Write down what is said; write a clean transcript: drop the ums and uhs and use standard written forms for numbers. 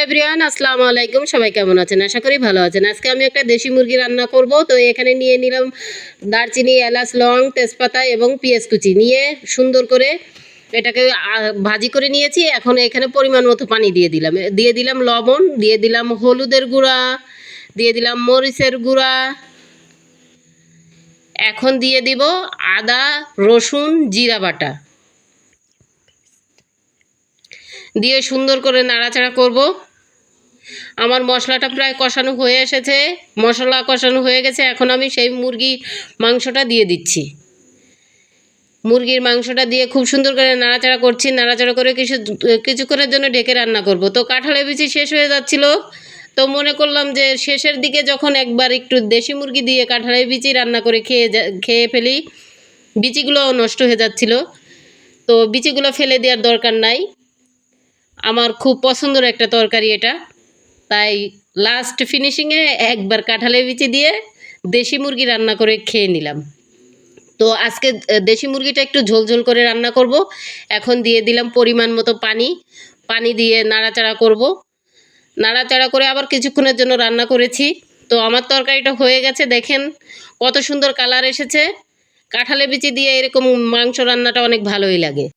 Everyone, আসসালামু আলাইকুম। সবাই কেমন আছেন? আশা করি ভালো আছেন। আজকে আমি একটা দেশি মুরগি রান্না করব। তো এখানে নিয়ে নিলাম দারচিনি, এলাচ, লং, তেজপাতা এবং পেঁয়াজ কুচি নিয়ে সুন্দর করে এটাকে ভাজি করে নিয়েছি। এখন এখানে পরিমাণ মতো পানি দিয়ে দিলাম লবণ, দিয়ে দিলাম হলুদের গুঁড়া, দিয়ে দিলাম মরিচের গুঁড়া। এখন দিয়ে দিব আদা, রসুন, জিরা বাটা দিয়ে সুন্দর করে নাড়াচাড়া করব। আমার মশলাটা প্রায় কষানো হয়ে এসেছে, মশলা কষানো হয়ে গেছে। এখন আমি সেই মুরগির মাংসটা দিয়ে দিচ্ছি। মুরগির মাংসটা দিয়ে খুব সুন্দর করে নাড়াচাড়া করছি। নাড়াচাড়া করে কিছুক্ষণের জন্য ঢেকে রান্না করব। তো কাঁঠালের বিচি শেষ হয়ে যাচ্ছিল, তো মনে করলাম যে শেষের দিকে যখন একবার একটু দেশি মুরগি দিয়ে কাঁঠালের বিচি রান্না করে খেয়ে ফেলি। বিচিগুলোও নষ্ট হয়ে যাচ্ছিল, তো বিচিগুলো ফেলে দেওয়ার দরকার নাই। আমার খুব পছন্দের একটা তরকারি এটা, তাই লাস্ট ফিনিশিংয়ে একবার কাঁঠালের বিচি দিয়ে দেশি মুরগি রান্না করে খেয়ে নিলাম। তো আজকে দেশি মুরগিটা একটু ঝোলঝোল করে রান্না করব। এখন দিয়ে দিলাম পরিমাণ মতো পানি দিয়ে নাড়াচাড়া করব। নাড়াচাড়া করে আবার কিছুক্ষণের জন্য রান্না করেছি। তো আমার তরকারিটা হয়ে গেছে, দেখেন কত সুন্দর কালার এসেছে। কাঁঠালের বিচি দিয়ে এরকম মাংস রান্নাটা অনেক ভালোই লাগে।